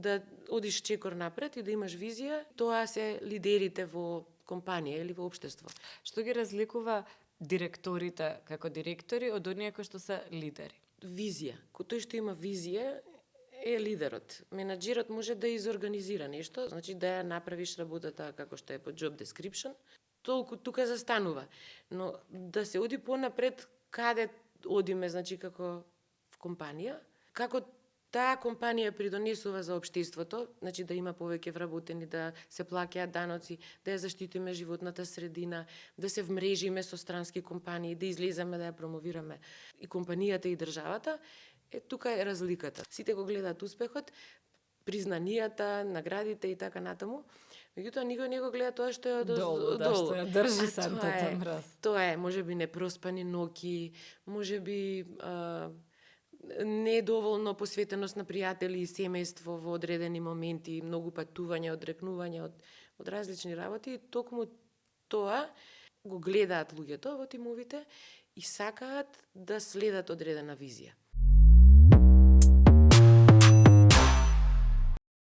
да одиш чекор напред и да имаш визија, тоа се лидерите во компанија или во општество. Што ги разликува директорите како директори од оние кои што се лидери? Визија. Тој што има визија е лидерот. Менаџерот може да изорганизира нешто, значи да ја направиш работата како што е по job description, толку тука застанува. Но да се оди понапред, каде одиме, значи како в компанија, како таа компанија придонесува за општеството, значи да има повеќе вработени, да се плаќаат даноци, да ја заштитиме животната средина, да се вмрежиме со странски компании, да излеземе да ја промовираме и компанијата и државата, тука е разликата. Сите го гледаат успехот, признанијата, наградите и така натаму, меѓутоа никој не го гледа тоа што е долу. Да, што ја држи сантата мраз. Тоа е, можеби непроспани ноќи, можеби недоволно посветеност на пријатели и семејство во одредени моменти, многу патување, одрекнување од различни работи, и токму тоа го гледаат луѓето во тимовите и сакаат да следат одредена визија.